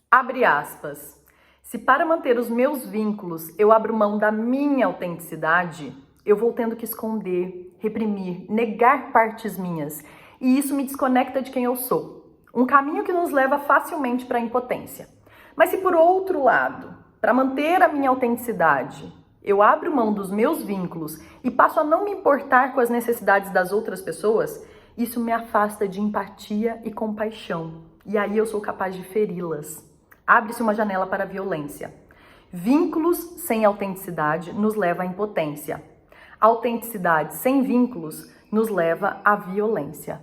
Abre aspas. Se para manter os meus vínculos eu abro mão da minha autenticidade, eu vou tendo que esconder, reprimir, negar partes minhas. E isso me desconecta de quem eu sou. Um caminho que nos leva facilmente para a impotência. Mas se por outro lado, para manter a minha autenticidade, eu abro mão dos meus vínculos e passo a não me importar com as necessidades das outras pessoas, isso me afasta de empatia e compaixão. E aí eu sou capaz de feri-las. Abre-se uma janela para a violência. Vínculos sem autenticidade nos leva à impotência. Autenticidade sem vínculos nos leva à violência.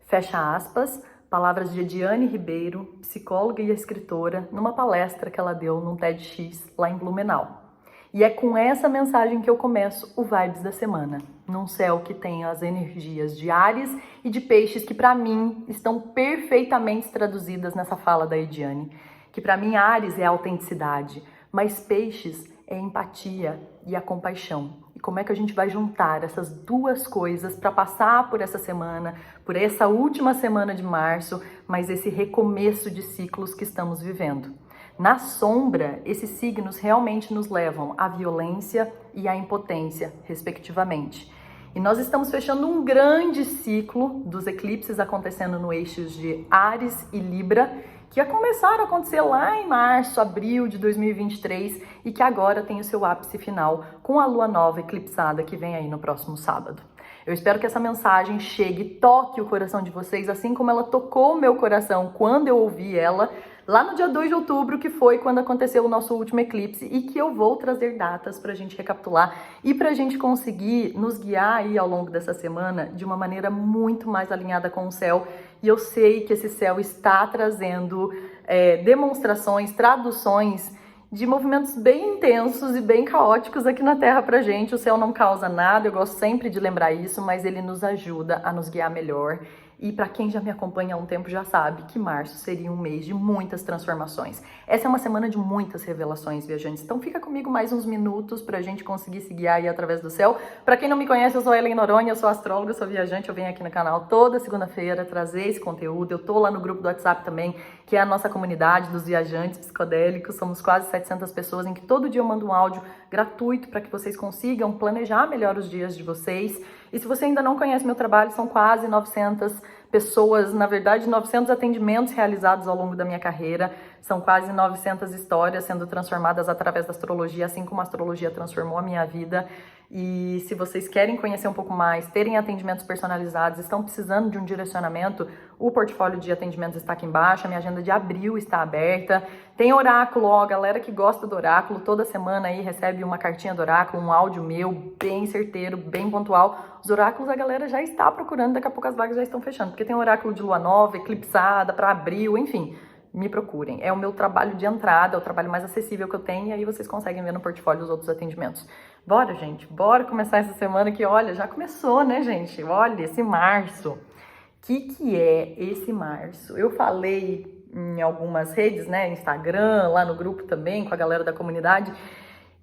Fecha aspas, palavras de Ediane Ribeiro, psicóloga e escritora, numa palestra que ela deu num TEDx lá em Blumenau. E é com essa mensagem que eu começo o Vibes da Semana, num céu que tem as energias de Áries e de Peixes que para mim estão perfeitamente traduzidas nessa fala da Ediane. Que para mim Áries é a autenticidade, mas Peixes é a empatia e a compaixão. E como é que a gente vai juntar essas duas coisas para passar por essa semana, por essa última semana de março, mas esse recomeço de ciclos que estamos vivendo? Na sombra, esses signos realmente nos levam à violência e à impotência, respectivamente. E nós estamos fechando um grande ciclo dos eclipses acontecendo no eixos de Áries e Libra, que começaram a acontecer lá em março, abril de 2023 e que agora tem o seu ápice final com a lua nova eclipsada que vem aí no próximo sábado. Eu espero que essa mensagem chegue, toque o coração de vocês, assim como ela tocou o meu coração quando eu ouvi ela lá no dia 2 de outubro, que foi quando aconteceu o nosso último eclipse, e que eu vou trazer datas para a gente recapitular e para a gente conseguir nos guiar aí ao longo dessa semana de uma maneira muito mais alinhada com o céu. E eu sei que esse céu está trazendo demonstrações, traduções de movimentos bem intensos e bem caóticos aqui na Terra pra gente. O céu não causa nada, eu gosto sempre de lembrar isso, mas ele nos ajuda a nos guiar melhor. E para quem já me acompanha há um tempo já sabe que março seria um mês de muitas transformações. Essa é uma semana de muitas revelações, viajantes. Então fica comigo mais uns minutos pra gente conseguir se guiar aí através do céu. Para quem não me conhece, eu sou a Ellen Noronha, eu sou astróloga, eu sou viajante, eu venho aqui no canal toda segunda-feira trazer esse conteúdo. Eu tô lá no grupo do WhatsApp também, que é a nossa comunidade dos viajantes psicodélicos. Somos quase 700 pessoas em que todo dia eu mando um áudio gratuito para que vocês consigam planejar melhor os dias de vocês. E se você ainda não conhece meu trabalho, são quase 900 pessoas, na verdade 900 atendimentos realizados ao longo da minha carreira, são quase 900 histórias sendo transformadas através da astrologia, assim como a astrologia transformou a minha vida. E se vocês querem conhecer um pouco mais, terem atendimentos personalizados, estão precisando de um direcionamento, o portfólio de atendimentos está aqui embaixo, a minha agenda de abril está aberta. Tem oráculo, ó, galera que gosta do oráculo, toda semana aí recebe uma cartinha do oráculo, um áudio meu, bem certeiro, bem pontual. Os oráculos a galera já está procurando, daqui a pouco as vagas já estão fechando, porque tem oráculo de lua nova, eclipsada, para abril, enfim. Me procurem. É o meu trabalho de entrada, é o trabalho mais acessível que eu tenho, e aí vocês conseguem ver no portfólio os outros atendimentos. Bora, gente, bora começar essa semana que, olha, já começou, né, gente? Olha, esse março. O que é esse março? Eu falei em algumas redes, né, Instagram, lá no grupo também, com a galera da comunidade,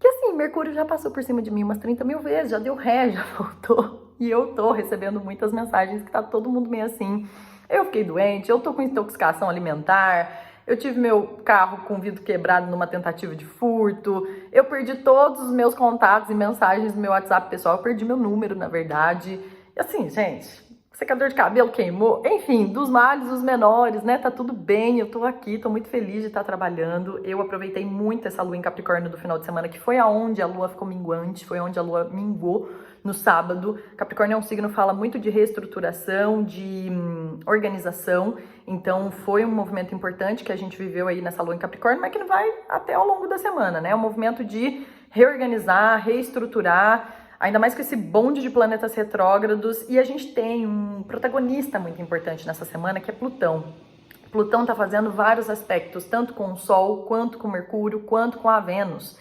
que assim, Mercúrio já passou por cima de mim umas 30 mil vezes, já deu ré, já voltou. E eu tô recebendo muitas mensagens que tá todo mundo meio assim. Eu fiquei doente, eu tô com intoxicação alimentar, eu tive meu carro com o vidro quebrado numa tentativa de furto, eu perdi todos os meus contatos e mensagens do meu WhatsApp pessoal, eu perdi meu número, na verdade. E assim, gente, secador de cabelo queimou, enfim, dos males os menores, né? Tá tudo bem, eu tô aqui, tô muito feliz de estar trabalhando. Eu aproveitei muito essa lua em Capricórnio do final de semana, que foi aonde a lua ficou minguante, foi onde a lua minguou no sábado. Capricórnio é um signo que fala muito de reestruturação, de organização, então foi um movimento importante que a gente viveu aí nessa lua em Capricórnio, mas que vai até ao longo da semana, né? É um movimento de reorganizar, reestruturar, ainda mais com esse bonde de planetas retrógrados, e a gente tem um protagonista muito importante nessa semana, que é Plutão. Plutão está fazendo vários aspectos, tanto com o Sol, quanto com Mercúrio, quanto com a Vênus.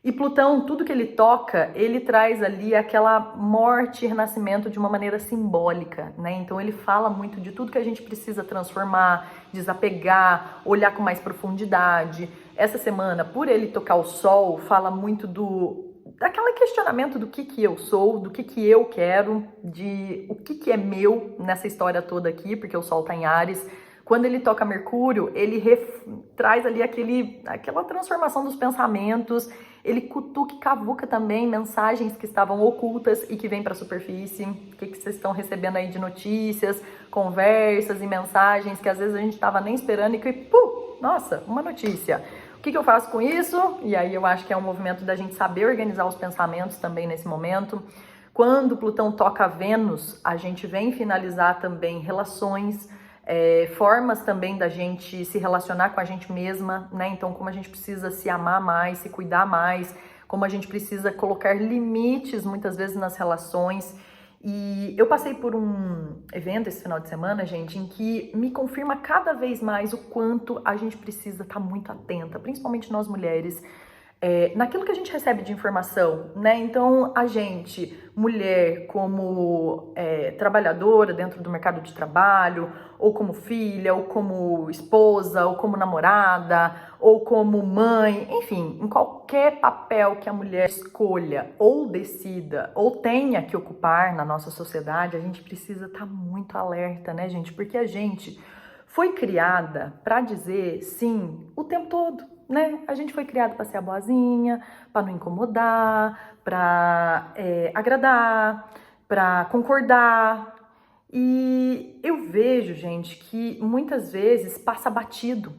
E Plutão, tudo que ele toca, ele traz ali aquela morte e renascimento de uma maneira simbólica, né? Então ele fala muito de tudo que a gente precisa transformar, desapegar, olhar com mais profundidade. Essa semana, por ele tocar o Sol, fala muito daquele questionamento do que eu sou, do que eu quero, de o que é meu nessa história toda aqui, porque o Sol tá em Áries. Quando ele toca Mercúrio, ele traz ali aquela transformação dos pensamentos, ele cutuca e cavuca também mensagens que estavam ocultas e que vêm para a superfície. O que vocês estão recebendo aí de notícias, conversas e mensagens que às vezes a gente estava nem esperando e que, nossa, uma notícia. O que eu faço com isso? E aí eu acho que é um movimento da gente saber organizar os pensamentos também nesse momento. Quando Plutão toca Vênus, a gente vem finalizar também relações, formas também da gente se relacionar com a gente mesma, né? Então, como a gente precisa se amar mais, se cuidar mais, como a gente precisa colocar limites muitas vezes nas relações. E eu passei por um evento esse final de semana, gente, em que me confirma cada vez mais o quanto a gente precisa estar muito atenta, principalmente nós mulheres, naquilo que a gente recebe de informação, né? Então, a gente, mulher, como trabalhadora dentro do mercado de trabalho, ou como filha, ou como esposa, ou como namorada, ou como mãe, enfim, em qualquer papel que a mulher escolha, ou decida, ou tenha que ocupar na nossa sociedade, a gente precisa estar muito alerta, né, gente? Porque a gente foi criada para dizer sim o tempo todo, né? A gente foi criada para ser a boazinha, para não incomodar, para agradar, para concordar. E eu vejo, gente, que muitas vezes passa batido,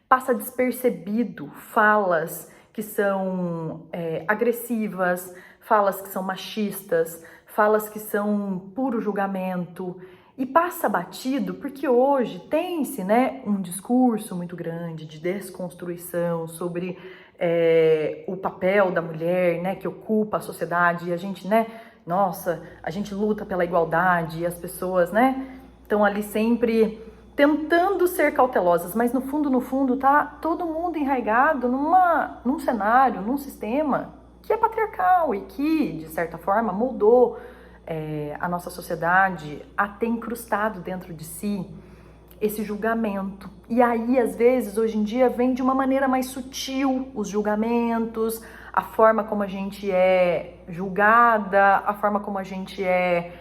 passa despercebido falas que são agressivas, falas que são machistas, falas que são puro julgamento. E passa batido porque hoje tem-se, né, um discurso muito grande de desconstrução sobre o papel da mulher, né, que ocupa a sociedade. E a gente, né, nossa, a gente luta pela igualdade e as pessoas, né, estão ali sempre tentando ser cautelosas, mas no fundo, tá todo mundo enraizado num cenário, num sistema que é patriarcal e que, de certa forma, moldou a nossa sociedade a ter incrustado dentro de si esse julgamento. E aí, às vezes, hoje em dia, vem de uma maneira mais sutil os julgamentos, a forma como a gente é julgada, a forma como a gente é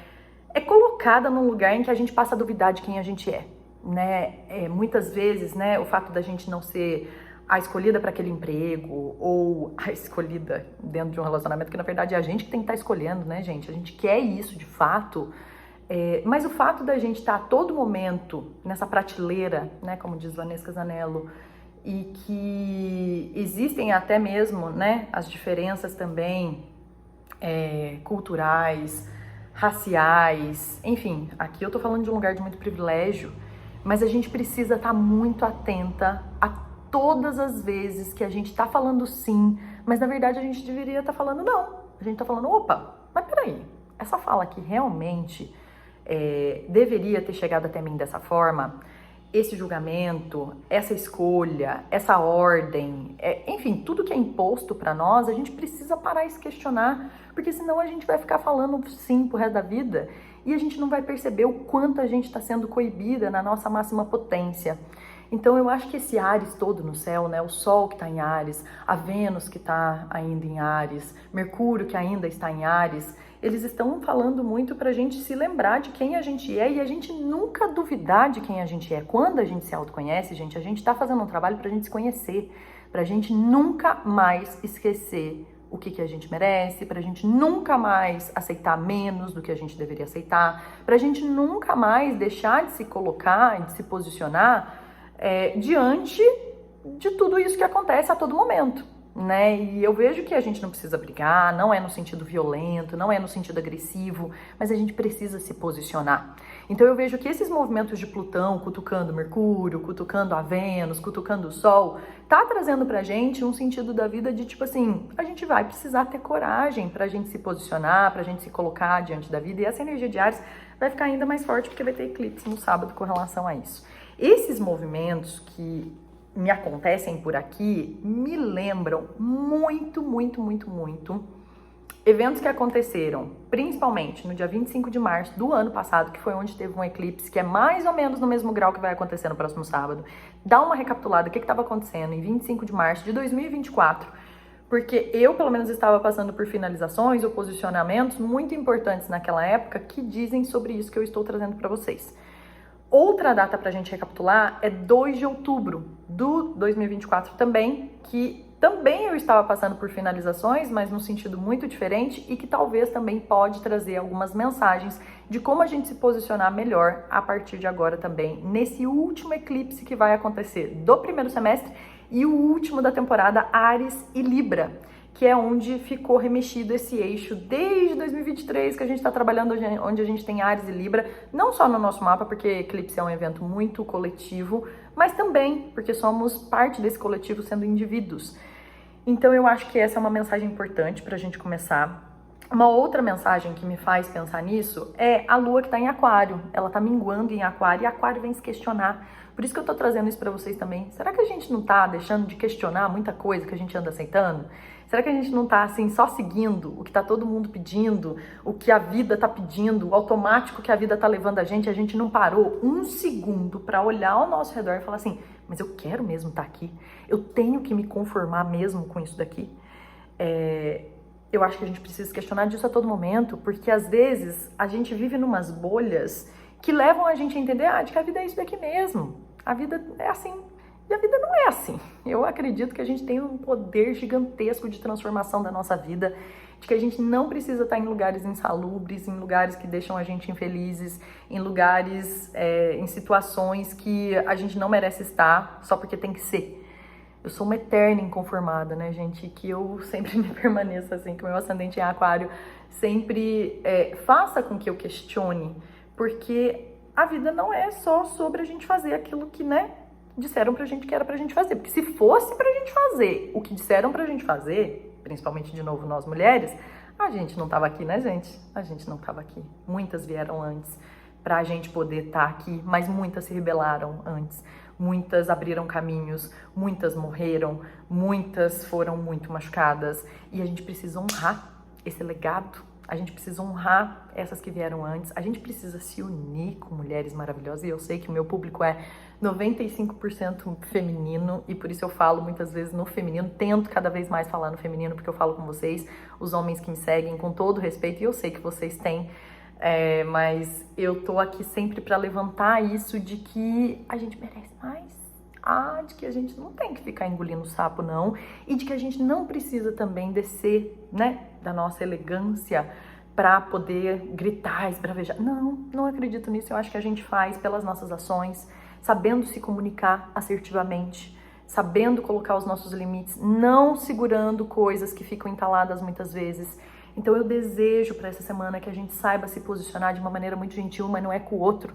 colocada num lugar em que a gente passa a duvidar de quem a gente é, né? Muitas vezes, né, o fato da gente não ser a escolhida para aquele emprego, ou a escolhida dentro de um relacionamento, que na verdade é a gente que tem que estar escolhendo, né, gente? A gente quer isso de fato, mas o fato da gente estar a todo momento nessa prateleira, né, como diz Vanessa Zanello, e que existem até mesmo, né, as diferenças também culturais, raciais, enfim, aqui eu tô falando de um lugar de muito privilégio, mas a gente precisa estar muito atenta a todas as vezes que a gente tá falando sim, mas na verdade a gente deveria estar falando não. A gente tá falando, opa, mas peraí, essa fala aqui realmente deveria ter chegado até mim dessa forma? Esse julgamento, essa escolha, essa ordem, enfim, tudo que é imposto para nós, a gente precisa parar e se questionar, porque senão a gente vai ficar falando sim pro resto da vida e a gente não vai perceber o quanto a gente está sendo coibida na nossa máxima potência. Então eu acho que esse Áries todo no céu, né, o Sol que está em Áries, a Vênus que está ainda em Áries, Mercúrio que ainda está em Áries, eles estão falando muito para a gente se lembrar de quem a gente é e a gente nunca duvidar de quem a gente é. Quando a gente se autoconhece, gente, a gente está fazendo um trabalho para a gente se conhecer, para a gente nunca mais esquecer o que a gente merece, para a gente nunca mais aceitar menos do que a gente deveria aceitar, para a gente nunca mais deixar de se colocar, de se posicionar diante de tudo isso que acontece a todo momento, né? E eu vejo que a gente não precisa brigar, não é no sentido violento, não é no sentido agressivo, mas a gente precisa se posicionar. Então eu vejo que esses movimentos de Plutão, cutucando Mercúrio, cutucando a Vênus, cutucando o Sol, tá trazendo pra gente um sentido da vida de tipo assim, a gente vai precisar ter coragem pra gente se posicionar, pra gente se colocar diante da vida, e essa energia de Áries vai ficar ainda mais forte porque vai ter eclipse no sábado com relação a isso. Esses movimentos que me acontecem por aqui me lembram muito eventos que aconteceram, principalmente no dia 25 de março do ano passado, que foi onde teve um eclipse, que é mais ou menos no mesmo grau que vai acontecer no próximo sábado. Dá uma recapitulada, o que estava acontecendo em 25 de março de 2024, porque eu, pelo menos, estava passando por finalizações ou posicionamentos muito importantes naquela época que dizem sobre isso que eu estou trazendo para vocês. Outra data para a gente recapitular é 2 de outubro do 2024 também, que também eu estava passando por finalizações, mas num sentido muito diferente e que talvez também pode trazer algumas mensagens de como a gente se posicionar melhor a partir de agora também, nesse último eclipse que vai acontecer do primeiro semestre e o último da temporada Áries e Libra, que é onde ficou remexido esse eixo desde 2023 que a gente está trabalhando, onde a gente tem Áries e Libra, não só no nosso mapa, porque eclipse é um evento muito coletivo, mas também porque somos parte desse coletivo sendo indivíduos. Então eu acho que essa é uma mensagem importante para a gente começar. Uma outra mensagem que me faz pensar nisso é a lua que está em aquário. Ela está minguando em aquário e aquário vem se questionar. Por isso que eu tô trazendo isso para vocês também. Será que a gente não tá deixando de questionar muita coisa que a gente anda aceitando? Será que a gente não tá assim só seguindo o que tá todo mundo pedindo, o que a vida tá pedindo, o automático que a vida tá levando a gente não parou um segundo para olhar ao nosso redor e falar assim: mas eu quero mesmo estar aqui? Eu tenho que me conformar mesmo com isso daqui? Eu acho que a gente precisa se questionar disso a todo momento, porque às vezes a gente vive numas bolhas que levam a gente a entender de que a vida é isso daqui mesmo. A vida é assim. E a vida não é assim. Eu acredito que a gente tem um poder gigantesco de transformação da nossa vida, de que a gente não precisa estar em lugares insalubres, em lugares que deixam a gente infelizes, em lugares, em situações que a gente não merece estar só porque tem que ser. Eu sou uma eterna inconformada, né, gente? Que eu sempre me permaneça assim, que o meu ascendente em aquário sempre faça com que eu questione, porque a vida não é só sobre a gente fazer aquilo que, né, disseram pra gente que era pra gente fazer. Porque se fosse pra gente fazer o que disseram pra gente fazer, principalmente, de novo, nós mulheres, a gente não tava aqui, né, gente? A gente não tava aqui. Muitas vieram antes pra gente poder estar aqui, mas muitas se rebelaram antes. Muitas abriram caminhos, muitas morreram, muitas foram muito machucadas. E a gente precisa honrar esse legado. A gente precisa honrar essas que vieram antes. A gente precisa se unir com mulheres maravilhosas. E eu sei que o meu público é 95% feminino. E por isso eu falo muitas vezes no feminino. Tento cada vez mais falar no feminino, porque eu falo com vocês, os homens que me seguem, com todo respeito. E eu sei que vocês têm. Mas eu tô aqui sempre para levantar isso de que a gente merece mais. De que a gente não tem que ficar engolindo sapo, não. E de que a gente não precisa também descer, né, da nossa elegância para poder gritar, esbravejar. Não acredito nisso. Eu acho que a gente faz pelas nossas ações, sabendo se comunicar assertivamente, sabendo colocar os nossos limites, não segurando coisas que ficam entaladas muitas vezes. Então eu desejo para essa semana que a gente saiba se posicionar de uma maneira muito gentil, mas não é com o outro,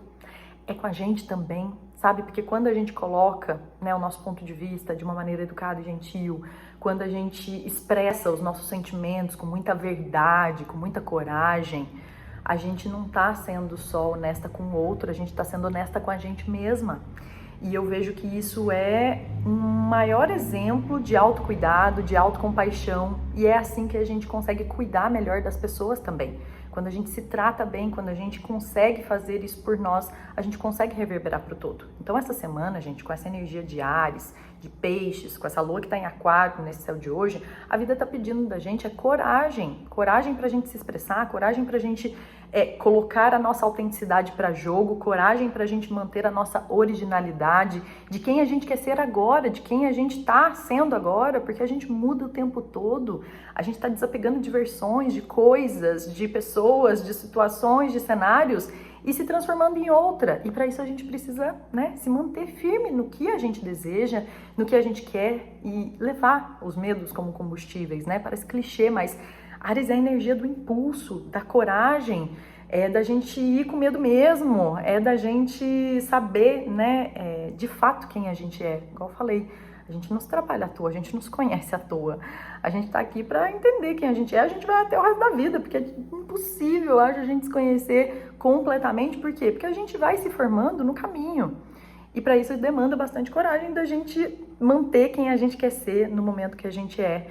é com a gente também, sabe? Porque quando a gente coloca, né, o nosso ponto de vista de uma maneira educada e gentil, quando a gente expressa os nossos sentimentos com muita verdade, com muita coragem, a gente não tá sendo só honesta com o outro, a gente tá sendo honesta com a gente mesma. E eu vejo que isso é um maior exemplo de autocuidado, de autocompaixão, e é assim que a gente consegue cuidar melhor das pessoas também. Quando a gente se trata bem, quando a gente consegue fazer isso por nós, a gente consegue reverberar para o todo. Então essa semana, gente, com essa energia de Áries, de Peixes, com essa lua que está em aquário nesse céu de hoje, a vida está pedindo da gente coragem. Coragem para a gente se expressar, coragem para a gente colocar a nossa autenticidade para jogo, coragem para a gente manter a nossa originalidade, de quem a gente quer ser agora, de quem a gente está sendo agora, porque a gente muda o tempo todo, a gente está desapegando de versões, de coisas, de pessoas, de situações, de cenários e se transformando em outra. E para isso a gente precisa, né, se manter firme no que a gente deseja, no que a gente quer e levar os medos como combustíveis, né? Parece clichê, mas Áries é a energia do impulso, da coragem, da gente ir com medo mesmo, da gente saber, né, de fato quem a gente é. Igual eu falei, a gente não se trabalha à toa, a gente não se conhece à toa. A gente tá aqui para entender quem a gente é, a gente vai até o resto da vida, porque é impossível, eu acho, a gente se conhecer completamente. Por quê? Porque a gente vai se formando no caminho. E para isso demanda bastante coragem da gente manter quem a gente quer ser no momento que a gente é.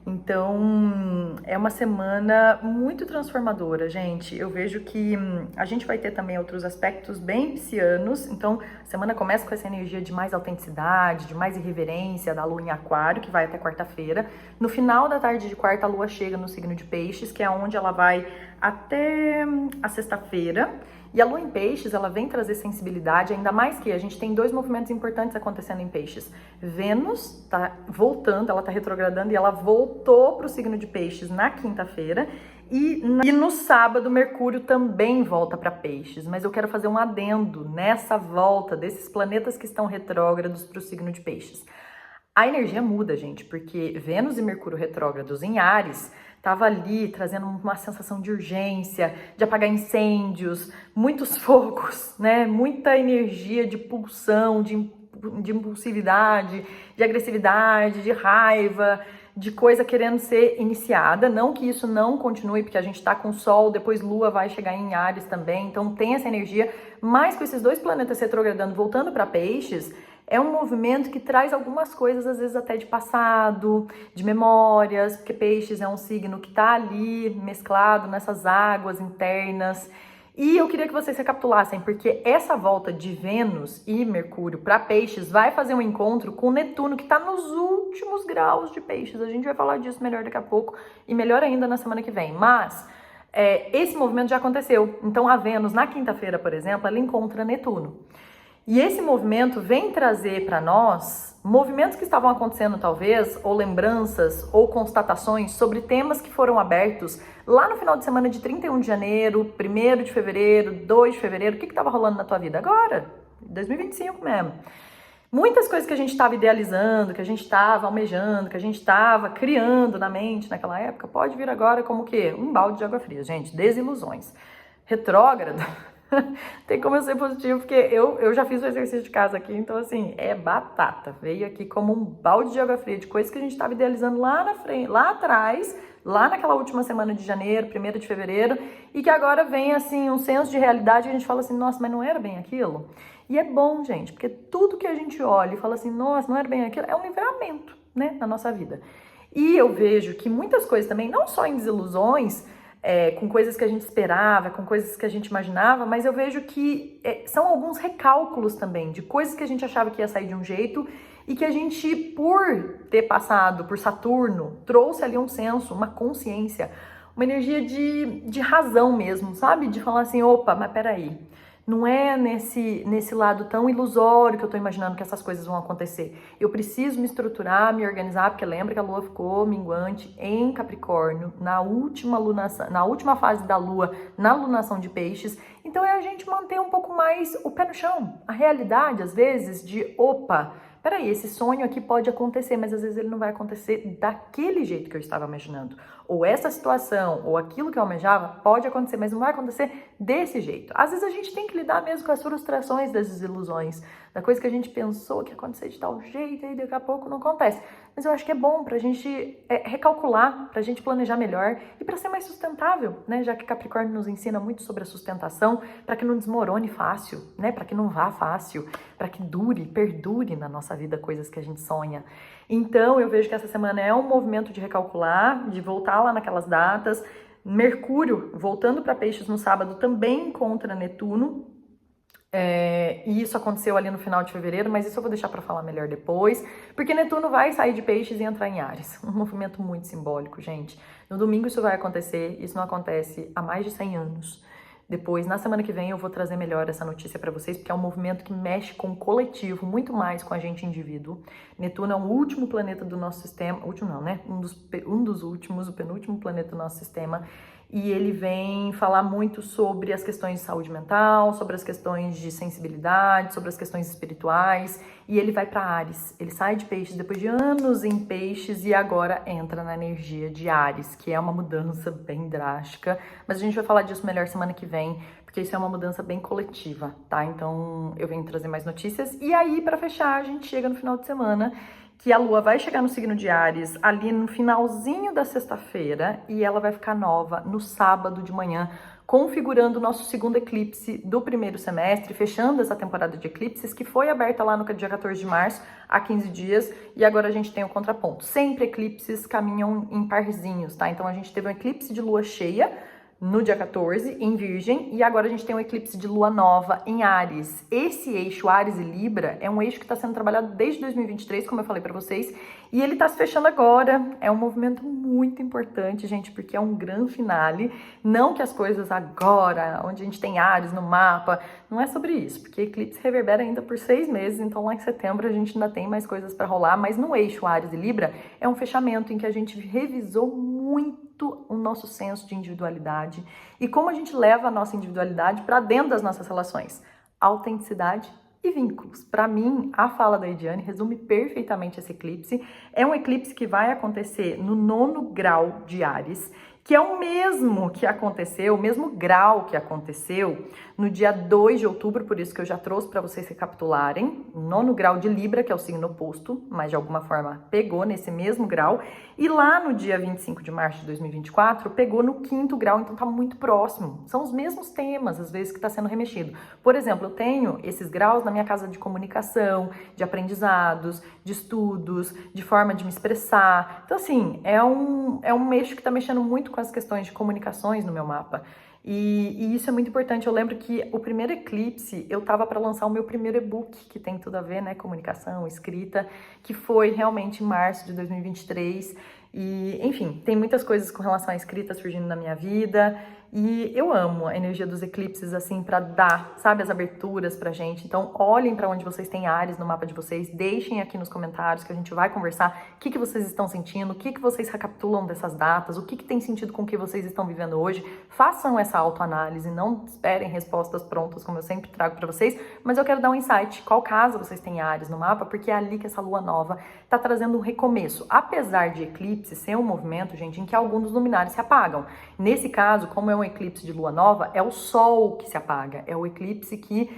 Então, é uma semana muito transformadora, gente. Eu vejo que a gente vai ter também outros aspectos bem piscianos. Então, a semana começa com essa energia de mais autenticidade, de mais irreverência da lua em aquário, que vai até quarta-feira. No final da tarde de quarta, a lua chega no signo de Peixes, que é onde ela vai até a sexta-feira. E a lua em peixes, ela vem trazer sensibilidade, ainda mais que a gente tem dois movimentos importantes acontecendo em peixes. Vênus tá voltando, ela tá retrogradando e ela voltou pro signo de peixes na quinta-feira. E no sábado, Mercúrio também volta para peixes. Mas eu quero fazer um adendo nessa volta desses planetas que estão retrógrados para o signo de peixes. A energia muda, gente, porque Vênus e Mercúrio retrógrados em Áries tava ali trazendo uma sensação de urgência, de apagar incêndios, muitos fogos, né? Muita energia de pulsão, de impulsividade, de agressividade, de raiva, de coisa querendo ser iniciada. Não que isso não continue, porque a gente tá com Sol, depois Lua vai chegar em Áries também, então tem essa energia, mas com esses dois planetas retrogradando, voltando para Peixes, é um movimento que traz algumas coisas, às vezes até de passado, de memórias, porque Peixes é um signo que tá ali mesclado nessas águas internas. E eu queria que vocês recapitulassem, porque essa volta de Vênus e Mercúrio para Peixes vai fazer um encontro com Netuno, que está nos últimos graus de Peixes. A gente vai falar disso melhor daqui a pouco e melhor ainda na semana que vem. Mas esse movimento já aconteceu. Então a Vênus, na quinta-feira, por exemplo, ela encontra Netuno. E esse movimento vem trazer para nós movimentos que estavam acontecendo talvez, ou lembranças, ou constatações sobre temas que foram abertos lá no final de semana de 31 de janeiro, 1º de fevereiro, 2 de fevereiro. O que estava rolando na tua vida agora? 2025 mesmo. Muitas coisas que a gente estava idealizando, que a gente estava almejando, que a gente estava criando na mente naquela época, pode vir agora como o quê? Um balde de água fria, gente. Desilusões. Retrógrado. Tem como eu ser positivo, porque eu já fiz o exercício de casa aqui, então assim, é batata. Veio aqui como um balde de água fria de coisas que a gente estava idealizando lá na frente, lá atrás, lá naquela última semana de janeiro, 1º de fevereiro, e que agora vem assim um senso de realidade e a gente fala assim, nossa, mas não era bem aquilo? E é bom, gente, porque tudo que a gente olha e fala assim, nossa, não era bem aquilo, é um livramento, né, na nossa vida. E eu vejo que muitas coisas também, não só em desilusões, com coisas que a gente esperava, com coisas que a gente imaginava, mas eu vejo que são alguns recálculos também, de coisas que a gente achava que ia sair de um jeito e que a gente, por ter passado por Saturno, trouxe ali um senso, uma consciência, uma energia de razão mesmo, sabe? De falar assim, opa, mas peraí, não é nesse lado tão ilusório que eu tô imaginando que essas coisas vão acontecer. Eu preciso me estruturar, me organizar, porque lembra que a Lua ficou minguante em Capricórnio, na última lunação, na última fase da Lua, na lunação de Peixes. Então é a gente manter um pouco mais o pé no chão. A realidade, às vezes, de opa, peraí, esse sonho aqui pode acontecer, mas às vezes ele não vai acontecer daquele jeito que eu estava imaginando. Ou essa situação, ou aquilo que eu almejava, pode acontecer, mas não vai acontecer desse jeito. Às vezes a gente tem que lidar mesmo com as frustrações das desilusões, da coisa que a gente pensou que ia acontecer de tal jeito e daqui a pouco não acontece. Mas eu acho que é bom pra gente recalcular, pra gente planejar melhor e pra ser mais sustentável, né? Já que Capricórnio nos ensina muito sobre a sustentação, pra que não desmorone fácil, né? Pra que não vá fácil, pra que perdure na nossa vida coisas que a gente sonha. Então eu vejo que essa semana é um movimento de recalcular, de voltar lá naquelas datas. Mercúrio, voltando para Peixes no sábado, também encontra Netuno. E isso aconteceu ali no final de fevereiro, mas isso eu vou deixar para falar melhor depois, porque Netuno vai sair de Peixes e entrar em Áries. Um movimento muito simbólico, gente. No domingo isso vai acontecer, isso não acontece há mais de 100 anos. Depois, na semana que vem, eu vou trazer melhor essa notícia para vocês, porque é um movimento que mexe com o coletivo, muito mais com a gente indivíduo. Netuno é o último planeta do nosso sistema, último não, né? Um dos últimos, o penúltimo planeta do nosso sistema. E ele vem falar muito sobre as questões de saúde mental, sobre as questões de sensibilidade, sobre as questões espirituais. E ele vai para Áries. Ele sai de Peixes depois de anos em Peixes e agora entra na energia de Áries, que é uma mudança bem drástica. Mas a gente vai falar disso melhor semana que vem, porque isso é uma mudança bem coletiva, tá? Então eu venho trazer mais notícias. E aí, para fechar, a gente chega no final de semana, que a Lua vai chegar no signo de Áries ali no finalzinho da sexta-feira e ela vai ficar nova no sábado de manhã, configurando o nosso segundo eclipse do primeiro semestre, fechando essa temporada de eclipses que foi aberta lá no dia 14 de março, há 15 dias, e agora a gente tem o contraponto. Sempre eclipses caminham em parzinhos, tá? Então a gente teve um eclipse de lua cheia no dia 14, em Virgem, e agora a gente tem um eclipse de lua nova em Áries. Esse eixo Áries e Libra é um eixo que está sendo trabalhado desde 2023, como eu falei para vocês, e ele está se fechando agora. É um movimento muito importante, gente, porque é um grande finale. Não que as coisas agora, onde a gente tem Áries no mapa, não é sobre isso, porque eclipse reverbera ainda por 6 meses, então lá em setembro a gente ainda tem mais coisas para rolar, mas no eixo Áries e Libra é um fechamento em que a gente revisou muito o nosso senso de individualidade e como a gente leva a nossa individualidade para dentro das nossas relações. Autenticidade e vínculos. Para mim, a fala da Ediane resume perfeitamente esse eclipse. É um eclipse que vai acontecer no 9º grau de Áries, que é o mesmo que aconteceu, o mesmo grau que aconteceu no dia 2 de outubro, por isso que eu já trouxe para vocês recapitularem, 9º grau de Libra, que é o signo oposto, mas de alguma forma pegou nesse mesmo grau, e lá no dia 25 de março de 2024, pegou no 5º grau, então tá muito próximo. São os mesmos temas, às vezes, que está sendo remexido. Por exemplo, eu tenho esses graus na minha casa de comunicação, de aprendizados, de estudos, de forma de me expressar. Então, assim, é um eixo que está mexendo muito com as questões de comunicações no meu mapa. E isso é muito importante. Eu lembro que o primeiro eclipse, eu tava para lançar o meu primeiro e-book, que tem tudo a ver, né, comunicação, escrita, que foi realmente em março de 2023. E, enfim, tem muitas coisas com relação à escrita surgindo na minha vida. E eu amo a energia dos eclipses, assim, para dar, sabe, as aberturas pra gente. Então, olhem para onde vocês têm Áries no mapa de vocês, deixem aqui nos comentários que a gente vai conversar o que vocês estão sentindo, o que vocês recapitulam dessas datas, o que tem sentido com o que vocês estão vivendo hoje. Façam essa autoanálise, não esperem respostas prontas, como eu sempre trago para vocês, mas eu quero dar um insight. Qual casa vocês têm Áries no mapa? Porque é ali que essa lua nova tá trazendo um recomeço. Apesar de eclipse ser um movimento, gente, em que alguns dos luminares se apagam. Nesse caso, como é um eclipse de lua nova, é o sol que se apaga, é o eclipse que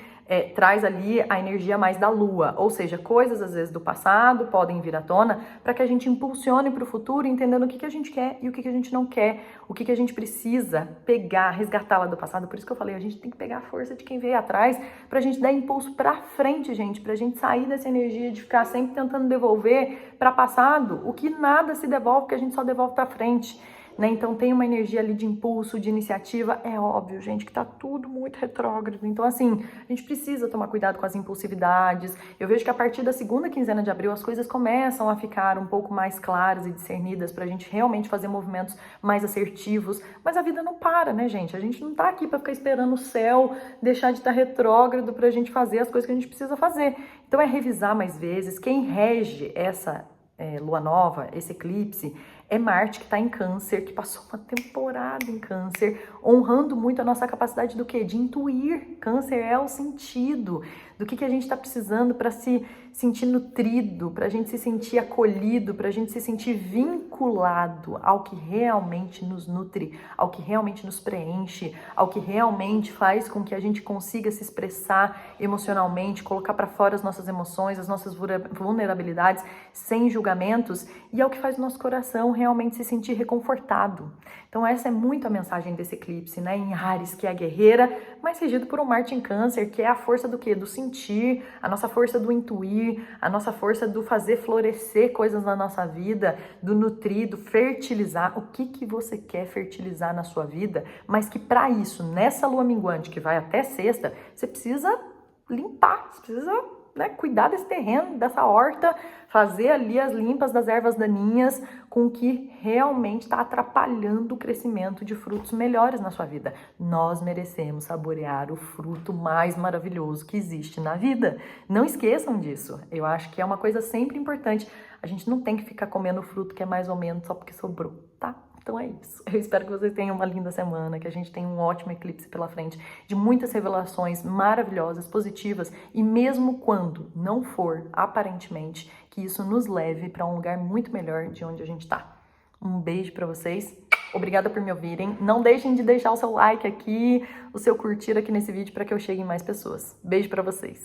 traz ali a energia mais da lua, ou seja, coisas às vezes do passado podem vir à tona para que a gente impulsione para o futuro, entendendo o que a gente quer e o que a gente não quer, o que a gente precisa pegar, resgatar lá do passado. Por isso que eu falei, a gente tem que pegar a força de quem veio atrás para a gente dar impulso para frente, gente, para a gente sair dessa energia de ficar sempre tentando devolver para passado o que nada se devolve, que a gente só devolve para frente. Né? Então tem uma energia ali de impulso, de iniciativa. É óbvio, gente, que tá tudo muito retrógrado. Então, assim, a gente precisa tomar cuidado com as impulsividades. Eu vejo que a partir da segunda quinzena de abril as coisas começam a ficar um pouco mais claras e discernidas pra gente realmente fazer movimentos mais assertivos. Mas a vida não para, né, gente? A gente não tá aqui pra ficar esperando o céu deixar de estar retrógrado pra gente fazer as coisas que a gente precisa fazer. Então é revisar mais vezes. Quem rege essa lua nova, esse eclipse, é Marte, que está em Câncer, que passou uma temporada em Câncer, honrando muito a nossa capacidade do quê? De intuir. Câncer é o sentido do que a gente está precisando para se sentir nutrido, para a gente se sentir acolhido, para a gente se sentir vinculado ao que realmente nos nutre, ao que realmente nos preenche, ao que realmente faz com que a gente consiga se expressar emocionalmente, colocar para fora as nossas emoções, as nossas vulnerabilidades, sem julgamentos, e é o que faz o nosso coração realmente se sentir reconfortado. Então essa é muito a mensagem desse eclipse, né? Em Áries, que é a guerreira, mas regido por um Marte em Câncer, que é a força do quê? Do sentir, a nossa força do intuir, a nossa força do fazer florescer coisas na nossa vida, do nutrir, do fertilizar. O que você quer fertilizar na sua vida, mas que para isso, nessa lua minguante que vai até sexta, você precisa limpar, você precisa cuidar desse terreno, dessa horta, fazer ali as limpas das ervas daninhas com o que realmente está atrapalhando o crescimento de frutos melhores na sua vida. Nós merecemos saborear o fruto mais maravilhoso que existe na vida. Não esqueçam disso. Eu acho que é uma coisa sempre importante. A gente não tem que ficar comendo o fruto que é mais ou menos só porque sobrou, tá? Então é isso. Eu espero que vocês tenham uma linda semana, que a gente tenha um ótimo eclipse pela frente, de muitas revelações maravilhosas, positivas, e mesmo quando não for, aparentemente, que isso nos leve para um lugar muito melhor de onde a gente tá. Um beijo para vocês. Obrigada por me ouvirem. Não deixem de deixar o seu like aqui, o seu curtir aqui nesse vídeo para que eu chegue em mais pessoas. Beijo para vocês.